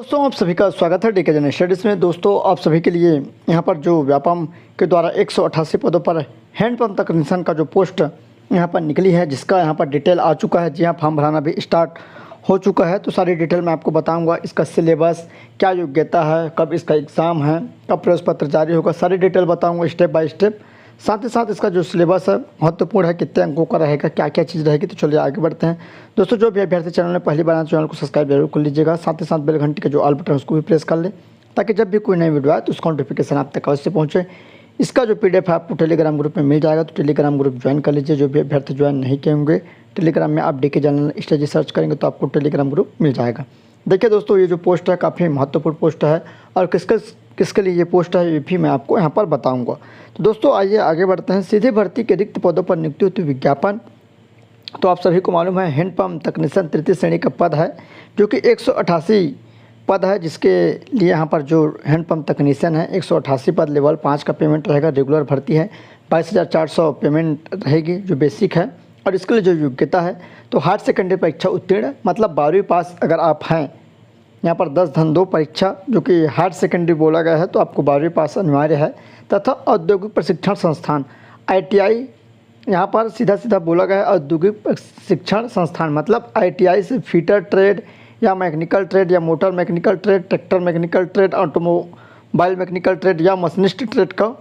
दोस्तों आप सभी का स्वागत है डीके जन स्टडीज़ में। दोस्तों आप सभी के लिए यहाँ पर जो व्यापम के द्वारा 188 पदों पर हैंडपंप तकनीशियन का जो पोस्ट यहाँ पर निकली है, जिसका यहाँ पर डिटेल आ चुका है। जी हाँ, फॉर्म भराना भी स्टार्ट हो चुका है। तो सारी डिटेल मैं आपको बताऊंगा। इसका सिलेबस, क्या योग्यता है, कब इसका एग्ज़ाम है, कब प्रवेश पत्र जारी होगा, सारी डिटेल बताऊँगा स्टेप बाय स्टेप। साथ ही साथ इसका जो सिलेबस है महत्वपूर्ण है, कितने अंकों का रहेगा, क्या क्या चीज़ रहेगी। तो चलिए आगे बढ़ते हैं। दोस्तों जो भी अभ्यर्थी चैनल में पहली बार आए चैनल को सब्सक्राइब जरूर कर लीजिएगा। साथ ही साथ बेल घंटी का जो ऑल बटन है उसको भी प्रेस कर ले, ताकि जब भी कोई नई वीडियो आए तो उसका नोटिफिकेशन आप तक अवश्य पहुँचे। इसका जो PDF है आपको टेलीग्राम ग्रुप में मिल जाएगा, तो टेलीग्राम ग्रुप ज्वाइन कर लीजिए। जो भी अभ्यर्थी ज्वाइन नहीं किए होंगे टेलीग्राम में, आप डीके जनरल स्टडी सर्च करेंगे तो आपको टेलीग्राम ग्रुप मिल जाएगा। देखिए दोस्तों, ये जो पोस्ट है काफ़ी महत्वपूर्ण पोस्ट है, और किसके लिए ये पोस्ट है ये भी मैं आपको यहाँ पर बताऊँगा। तो दोस्तों आइए आगे बढ़ते हैं। सीधे भर्ती के रिक्त पदों पर नियुक्ति हेतु विज्ञापन। तो आप सभी को मालूम है हैंडपंप तकनीशियन तृतीय श्रेणी का पद है, जो कि 188 पद है, जिसके लिए यहाँ पर जो हैंडपंप तकनीशियन है 188 पद। लेवल 5 का पेमेंट रहेगा। रेगुलर भर्ती है, 22,400 पेमेंट रहेगी जो बेसिक है। और इसके लिए जो योग्यता है तो हायर सेकेंडरी परीक्षा उत्तीर्ण, मतलब 12वीं पास अगर आप हैं। यहाँ पर 10-2 परीक्षा जो कि हायर सेकेंडरी बोला गया है, तो आपको 12वीं पास अनिवार्य है। तथा औद्योगिक प्रशिक्षण संस्थान ITI, यहाँ पर सीधा बोला गया है औद्योगिक प्रशिक्षण संस्थान, मतलब ITI से फीटर ट्रेड या मैकेनिकल ट्रेड या motor mechanical trade, tractor mechanical trade, automobile mechanical trade या मशीनिस्ट ट्रेड का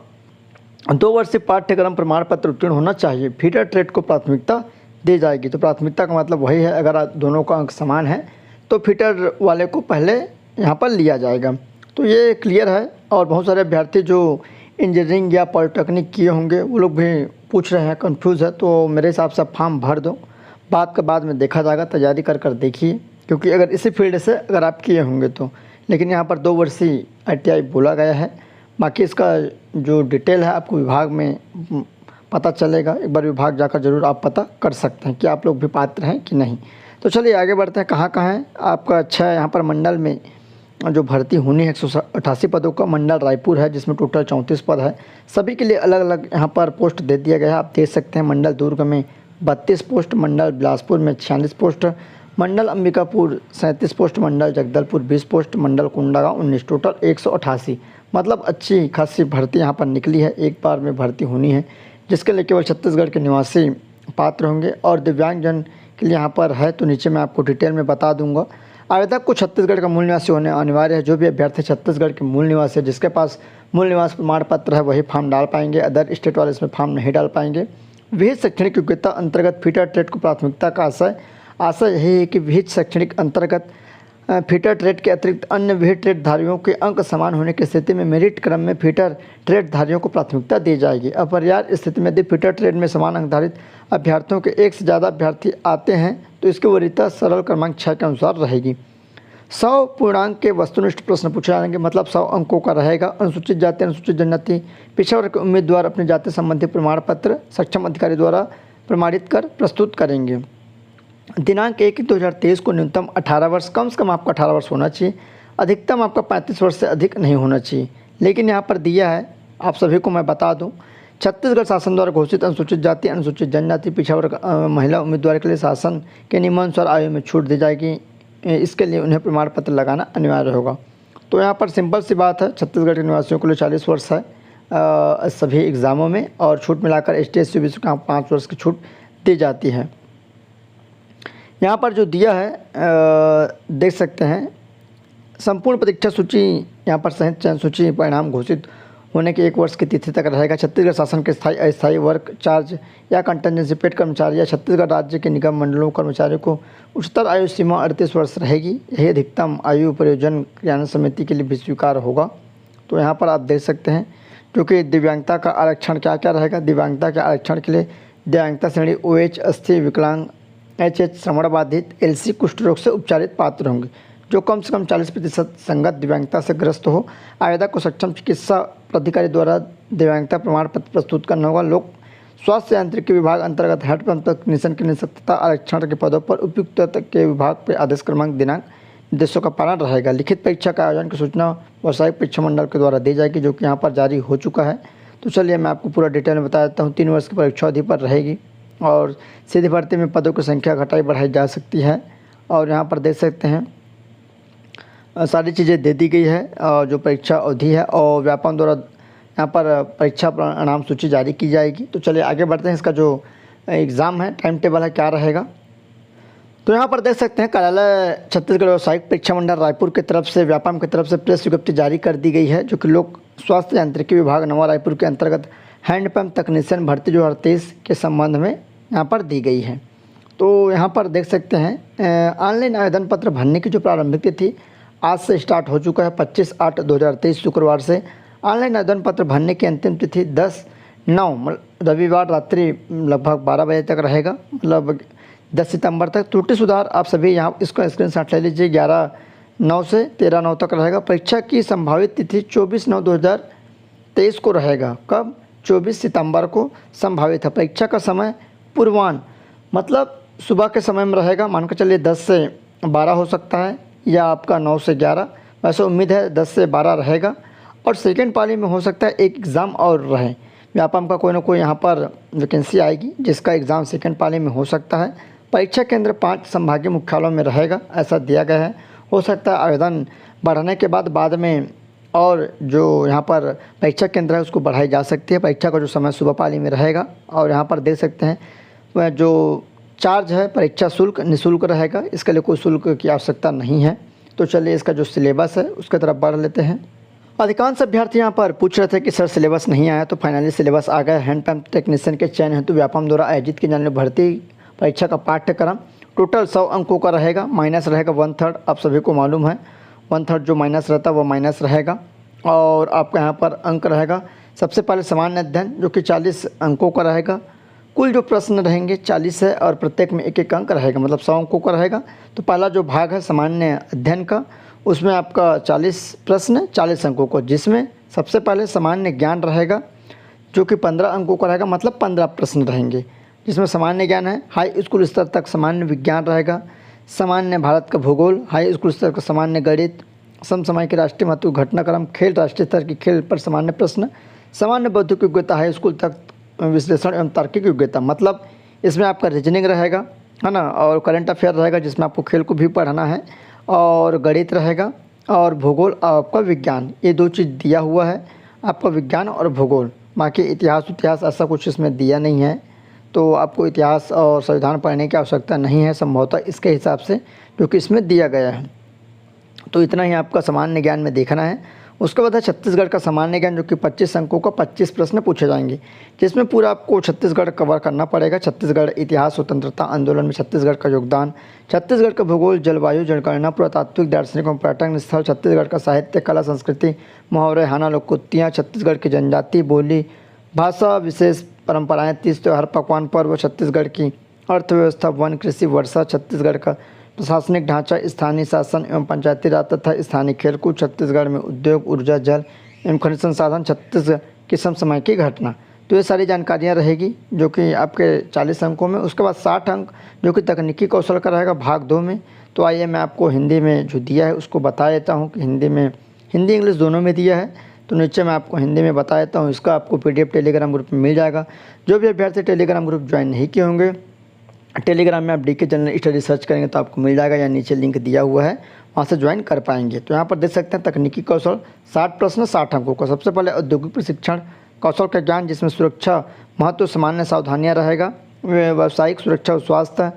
2 वर्षीय पाठ्यक्रम प्रमाण पत्र उत्तीर्ण होना चाहिए। फीटर ट्रेड को प्राथमिकता दी जाएगी। तो प्राथमिकता का मतलब वही है, अगर दोनों का अंक समान है तो फीटर वाले को पहले यहाँ पर लिया जाएगा। तो ये क्लियर है। और बहुत सारे अभ्यर्थी जो इंजीनियरिंग या पॉलिटेक्निक किए होंगे वो लोग भी पूछ रहे हैं, कंफ्यूज है। तो मेरे हिसाब से फॉर्म भर दो, बात का बाद में देखा जाएगा। तैयारी कर देखिए, क्योंकि अगर इसी फील्ड से अगर आप किए होंगे तो। लेकिन यहाँ पर 2 वर्षीय ITI बोला गया है। बाकी इसका जो डिटेल है आपको विभाग में पता चलेगा। एक बार विभाग जाकर ज़रूर आप पता कर सकते हैं कि आप लोग भी पात्र हैं कि नहीं। तो चलिए आगे बढ़ते हैं। कहाँ है आपका? अच्छा है, यहाँ पर मंडल में जो भर्ती होनी है 188 पदों का। मंडल रायपुर है, जिसमें टोटल 34 पद है। सभी के लिए अलग अलग यहाँ पर पोस्ट दे दिया गया है, आप देख सकते हैं। मंडल दुर्ग में 32 पोस्ट, मंडल बिलासपुर में 46 पोस्ट, मंडल अंबिकापुर 37 पोस्ट, मंडल जगदलपुर 20 पोस्ट, मंडल कुंडागांव 19, टोटल 188। मतलब अच्छी खासी भर्ती यहाँ पर निकली है। एक बार में भर्ती होनी है, जिसके लिए केवल छत्तीसगढ़ के निवासी पात्र होंगे। और दिव्यांगजन के लिए यहाँ पर है, तो नीचे मैं आपको डिटेल में बता दूंगा। आवेदक को छत्तीसगढ़ का मूल निवासी होने अनिवार्य है। जो भी अभ्यर्थी छत्तीसगढ़ के मूल निवासी है, जिसके पास मूल निवास प्रमाण पत्र है, वही फॉर्म डाल पाएंगे। अदर स्टेट वाले इसमें फॉर्म नहीं डाल पाएंगे। विहित शैक्षणिक योग्यता अंतर्गत फीटर ट्रेड को प्राथमिकता का आशय यही है कि विहित शैक्षणिक अंतर्गत फीटर ट्रेड के अतिरिक्त अन्य विहित ट्रेड धारियों के अंक समान होने की स्थिति में मेरिट क्रम में फीटर ट्रेड धारियों को प्राथमिकता दी जाएगी। अपर्याप्त स्थिति में यदि फीटर ट्रेड में समान अंक धारित अभ्यर्थियों के एक से ज़्यादा अभ्यर्थी आते हैं तो इसकी वरीयता सरल क्रमांक 6 के अनुसार रहेगी। 100 पूर्णांक के वस्तुनिष्ठ प्रश्न पूछे जाएंगे, मतलब 100 अंकों का रहेगा। अनुसूचित जाति, अनुसूचित जनजाति, पिछड़ा वर्ग के उम्मीदवार अपने जाति संबंधी प्रमाण पत्र सक्षम अधिकारी द्वारा प्रमाणित कर प्रस्तुत करेंगे। दिनांक 1/2023 को न्यूनतम 18 वर्ष, कम से कम आपका 18 वर्ष होना चाहिए। अधिकतम आपका 35 वर्ष से अधिक नहीं होना चाहिए। लेकिन यहाँ पर दिया है, आप सभी को मैं बता दूँ, छत्तीसगढ़ शासन द्वारा घोषित अनुसूचित जाति, अनुसूचित जनजाति, पिछड़ा वर्ग महिला उम्मीदवार के लिए शासन के नियमानुसार आयु में छूट दी जाएगी। इसके लिए उन्हें प्रमाण पत्र लगाना अनिवार्य होगा। तो यहाँ पर सिंपल सी बात है, छत्तीसगढ़ के निवासियों के लिए 40 वर्ष है सभी एग्ज़ामों में, और छूट मिलाकर ST SC OBC को 5 वर्ष की छूट दी जाती है। यहाँ पर जो दिया है देख सकते हैं। संपूर्ण परीक्षा सूची यहाँ पर सहित चयन सूची परिणाम घोषित होने के 1 वर्ष की तिथि तक रहेगा। छत्तीसगढ़ शासन के स्थायी अस्थायी वर्क चार्ज या कंटेंजेंसी पेड कर्मचारी या छत्तीसगढ़ राज्य के निगम मंडलों कर्मचारियों को उच्चतर आयु सीमा 38 वर्ष रहेगी। यही अधिकतम आयु परियोजन क्रियान्वयन समिति के लिए भी स्वीकार होगा। तो यहाँ पर आप देख सकते हैं, क्योंकि दिव्यांगता का आरक्षण क्या क्या रहेगा। दिव्यांगता के आरक्षण के लिए दिव्यांगता श्रेणी OH अस्थि विकलांग, HH श्रवण बाधित, LC कुष्ठ रोग से उपचारित पात्र होंगे, जो कम से कम 40% संगत दिव्यांगता से ग्रस्त हो। आवेदक को सक्षम चिकित्सा प्राधिकारी द्वारा दिव्यांगता प्रमाण पत्र प्रस्तुत करना होगा। लोक स्वास्थ्य यांत्रिकी विभाग अंतर्गत हैंडपंप तकनीशियन के नियुक्तता आरक्षण के पदों पर उपयुक्त के विभाग पर आदेश क्रमांक दिनांक निर्देशों का पालन रहेगा। लिखित परीक्षा का आयोजन की सूचना व्यावसायिक परीक्षा मंडल के द्वारा दी जाएगी, जो कि यहाँ पर जारी हो चुका है। तो चलिए मैं आपको पूरा डिटेल में बता देता हूँ। 3 वर्ष की परीक्षा अवधि पर रहेगी, और सीधी भर्ती में पदों की संख्या घटाई बढ़ाई जा सकती है। और यहाँ पर देख सकते हैं सारी चीज़ें दे दी गई है जो परीक्षा अवधि है, और व्यापम द्वारा यहाँ पर परीक्षा परिणाम सूची जारी की जाएगी। तो चलिए आगे बढ़ते हैं, इसका जो एग्ज़ाम है टाइम टेबल है क्या रहेगा। तो यहाँ पर देख सकते हैं कार्यालय छत्तीसगढ़ व्यावसायिक परीक्षा मंडल रायपुर की तरफ से व्यापम की तरफ से प्रेस विज्ञप्ति जारी कर दी गई है, जो कि लोक स्वास्थ्य यांत्रिकी विभाग नवा रायपुर के अंतर्गत हैंडपम्प तकनीशियन भर्ती 2023 के संबंध में यहाँ पर दी गई है। तो यहाँ पर देख सकते हैं ऑनलाइन आवेदन पत्र भरने की जो प्रारंभिक तिथि आज से स्टार्ट हो चुका है। 25/8/2023 शुक्रवार से ऑनलाइन आवेदन पत्र भरने की अंतिम तिथि 10/9 रविवार रात्रि लगभग 12 बजे तक रहेगा, मतलब 10 सितंबर तक। त्रुटि सुधार आप सभी यहाँ इसका स्क्रीनशॉट ले लीजिए। 11/9 से 13/9 तक रहेगा। परीक्षा की संभावित तिथि 24/9/2023 को रहेगा। कब? 24 सितंबर को संभावित है। परीक्षा का समय पूर्वाह्न मतलब सुबह के समय में रहेगा। मान कर चलिए 10 से 12 हो सकता है या आपका 9 से 11। वैसे उम्मीद है 10 से 12 रहेगा। और सेकेंड पाली में हो सकता है एक एग्ज़ाम और रहे। व्यापम का कोई ना कोई यहाँ पर वैकेंसी आएगी जिसका एग्ज़ाम सेकेंड पाली में हो सकता है। परीक्षा केंद्र 5 संभागीय मुख्यालयों में रहेगा, ऐसा दिया गया है। हो सकता है आवेदन बढ़ने के बाद में और जो यहाँ पर परीक्षा केंद्र है उसको बढ़ाई जा सकती है। परीक्षा का जो समय सुबह पाली में रहेगा। और यहाँ पर देख सकते हैं वह जो चार्ज है परीक्षा शुल्क निःशुल्क रहेगा, इसके लिए कोई शुल्क की आवश्यकता नहीं है। तो चलिए इसका जो सिलेबस है उसकी तरफ बढ़ लेते हैं। अधिकांश अभ्यर्थी यहाँ पर पूछ रहे थे कि सर सिलेबस नहीं आया, तो फाइनली सिलेबस आ गया। हैंडपम्प टेक्नीशियन के चयन हेतु व्यापम द्वारा आयोजित की जाने वाली भर्ती परीक्षा का पाठ्यक्रम टोटल 100 अंकों का रहेगा। माइनस रहेगा 1/3, आप सभी को मालूम है 1/3 जो माइनस रहता है वो माइनस रहेगा। और आपका यहाँ पर अंक रहेगा सबसे पहले सामान्य अध्ययन जो कि 40 अंकों का रहेगा। कुल जो प्रश्न रहेंगे 40 है और प्रत्येक में 1-1 अंक रहेगा, मतलब 100 अंकों का रहेगा। तो पहला जो भाग है सामान्य अध्ययन का, उसमें आपका 40 प्रश्न 40 अंकों को, जिसमें सबसे पहले सामान्य ज्ञान रहेगा जो कि 15 अंकों का रहेगा, मतलब 15 प्रश्न रहेंगे। जिसमें सामान्य ज्ञान है, हाई स्कूल स्तर तक सामान्य विज्ञान रहेगा, सामान्य भारत का भूगोल, हाई स्कूल स्तर का सामान्य गणित, समसामयिक के राष्ट्रीय महत्व घटनाक्रम, खेल राष्ट्रीय स्तर की खेल पर सामान्य प्रश्न, सामान्य बौद्धिक योग्यता, हाई स्कूल तक विश्लेषण एवं तार्किक योग्यता, मतलब इसमें आपका रीजनिंग रहेगा, है ना, और करंट अफेयर रहेगा जिसमें आपको खेल को भी पढ़ना है, और गणित रहेगा, और भूगोल आपका विज्ञान। ये 2 चीज़ दिया हुआ है आपका, विज्ञान और भूगोल। बाकी इतिहास ऐसा कुछ इसमें दिया नहीं है, तो आपको इतिहास और संविधान पढ़ने की आवश्यकता नहीं है संभवतः इसके हिसाब से जो कि इसमें दिया गया है। तो इतना ही आपका सामान्य ज्ञान में देखना है। उसके बाद है छत्तीसगढ़ का सामान्य ज्ञान जो कि 25 अंकों का 25 प्रश्न पूछे जाएंगे, जिसमें पूरा आपको छत्तीसगढ़ कवर करना पड़ेगा। छत्तीसगढ़ इतिहास, स्वतंत्रता आंदोलन में छत्तीसगढ़ का योगदान, छत्तीसगढ़ का भूगोल, जलवायु, जनगणना, पुरातात्विक, दार्शनिक एवं पर्यटन स्थल, छत्तीसगढ़ का साहित्य, कला, संस्कृति, मुहावरे, हाना, लोकोक्तियाँ, छत्तीसगढ़ की जनजाति, बोली, भाषा, विशेष परंपराएं, तीज त्योहार, पकवान, पर्व, छत्तीसगढ़ की अर्थव्यवस्था, वन, कृषि, वर्षा, छत्तीसगढ़ का प्रशासनिक ढांचा, स्थानीय शासन एवं पंचायती राज तथा स्थानीय खेलकूद, छत्तीसगढ़ में उद्योग, ऊर्जा, जल एवं खनिज संसाधन, छत्तीसगढ़ की समसामयिक घटना। तो ये सारी जानकारियाँ रहेगी जो कि आपके 40 अंकों में। उसके बाद 60 अंक जो कि तकनीकी कौशल का रहेगा भाग 2 में। तो आइए मैं आपको हिंदी में जो दिया है उसको बता देता हूँ कि हिंदी इंग्लिश दोनों में दिया है। तो नीचे मैं आपको हिंदी में बता देता हूँ, इसका आपको PDF टेलीग्राम ग्रुप में मिल जाएगा। जो भी अभ्यर्थी टेलीग्राम ग्रुप ज्वाइन नहीं किए होंगे, टेलीग्राम में आप DK जनरल स्टडी सर्च करेंगे तो आपको मिल जाएगा, या नीचे लिंक दिया हुआ है, वहाँ से ज्वाइन कर पाएंगे। तो यहाँ पर देख सकते हैं तकनीकी कौशल 60 प्रश्न 60 अंकों का। सबसे पहले औद्योगिक प्रशिक्षण कौशल का ज्ञान, जिसमें सुरक्षा महत्व, सामान्य सावधानियाँ रहेगा, व्यावसायिक सुरक्षा और स्वास्थ्य,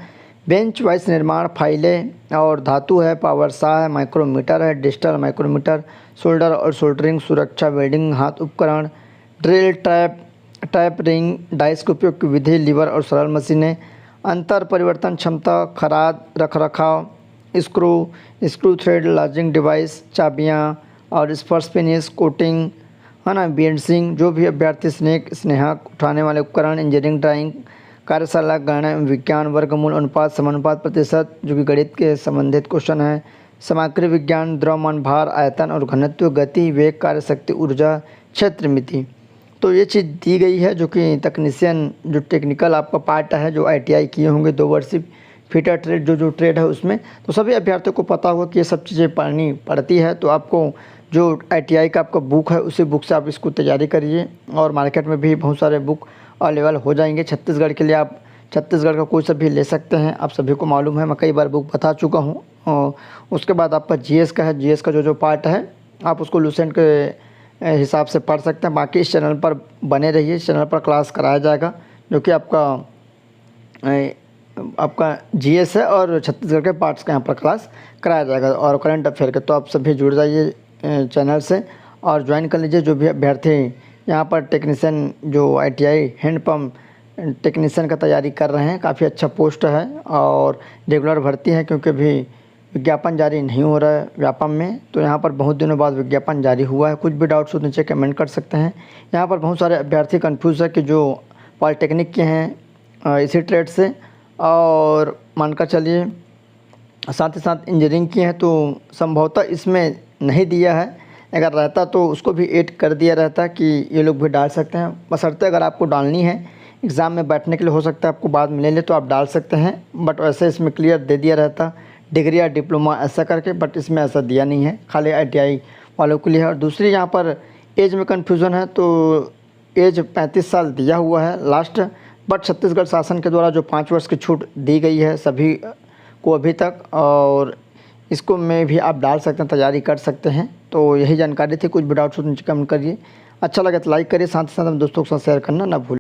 बेंच वाइस निर्माण, फाइलें और धातु है, पावर सा है, माइक्रोमीटर है, डिजिटल माइक्रोमीटर, सोल्डर और सोल्डरिंग, सुरक्षा, वेल्डिंग, हाथ उपकरण, ड्रिल, टैप रिंग, डाइस के उपयोग की विधि, लीवर और सरल मशीनें, अंतर परिवर्तन क्षमता, खराद, रखरखाव, स्क्रू थ्रेड, लार्जिंग डिवाइस, चाबियाँ और स्पर्श फिनिश, कोटिंग, है ना, बेंसिंग। जो भी अभ्यर्थी स्नेहक उठाने वाले उपकरण, इंजीनियरिंग, ड्राइंग, कार्यशाला, गणना, विज्ञान, वर्गमूल, अनुपात, समानुपात, प्रतिशत जो कि गणित के संबंधित क्वेश्चन है, सामग्री विज्ञान, द्रव्यमान, भार, आयतन और घनत्व, गति, वेग, कार्यशक्ति, ऊर्जा, क्षेत्र मिति। तो ये चीज़ दी गई है जो कि तकनीशियन जो टेक्निकल आपका पार्ट है, जो ITI किए होंगे 2 वर्षीय फिटर ट्रेड जो ट्रेड है उसमें, तो सभी अभ्यर्थियों को पता होगा कि ये सब चीज़ें पढ़नी पड़ती है। तो आपको जो ITI का आपका बुक है उसी बुक से आप इसको तैयारी करिए, और मार्केट में भी बहुत सारे बुक अवेलेबल हो जाएंगे। छत्तीसगढ़ के लिए आप छत्तीसगढ़ का कोई सा भी ले सकते हैं, आप सभी को मालूम है, मैं कई बार बुक बता चुका हूँ उसके बाद आपका जीएस का है, जीएस का जो पार्ट है आप उसको लूसेंट के हिसाब से पढ़ सकते हैं। बाकी इस चैनल पर बने रहिए, इस चैनल पर क्लास कराया जाएगा जो कि आपका जीएस है और छत्तीसगढ़ के पार्ट्स का यहाँ पर क्लास कराया जाएगा और करंट अफेयर के। तो आप सभी जुड़ जाइए चैनल से और ज्वाइन कर लीजिए। जो भी अभ्यर्थी यहाँ पर टेक्नीशियन जो आईटीआई हैंडपम्प टेक्नीशियन का तैयारी कर रहे हैं, काफ़ी अच्छा पोस्ट है और रेगुलर भर्ती है क्योंकि अभी विज्ञापन जारी नहीं हो रहा है व्यापम में। तो यहाँ पर बहुत दिनों बाद विज्ञापन जारी हुआ है। कुछ भी डाउट्स हो तो नीचे कमेंट कर सकते हैं। यहाँ पर बहुत सारे अभ्यर्थी कंफ्यूज है कि जो पॉलिटेक्निक के हैं इसी ट्रेड से और मानकर चलिए साथ ही साथ इंजीनियरिंग की है तो संभवतः इसमें नहीं दिया है। अगर रहता तो उसको भी ऐड कर दिया रहता कि ये लोग भी डाल सकते हैं। बशर्ते अगर आपको डालनी है एग्ज़ाम में बैठने के लिए, हो सकता है आपको बाद में ले ले तो आप डाल सकते हैं, बट वैसे इसमें क्लियर दे दिया रहता डिग्री या डिप्लोमा ऐसा करके, बट इसमें ऐसा दिया नहीं है, खाली आईटीआई वालों के लिए है। और दूसरी यहाँ पर एज में कन्फ्यूज़न है तो एज 35 साल दिया हुआ है लास्ट, बट छत्तीसगढ़ शासन के द्वारा जो 5 वर्ष की छूट दी गई है सभी को अभी तक, और इसको में भी आप डाल सकते हैं, तैयारी कर सकते हैं। तो यही जानकारी थी। कुछ भी डाउट्स हो तो नीचे कमेंट करिए। अच्छा लगे तो लाइक करिए, साथ ही साथ हम दोस्तों के साथ शेयर करना ना भूलें।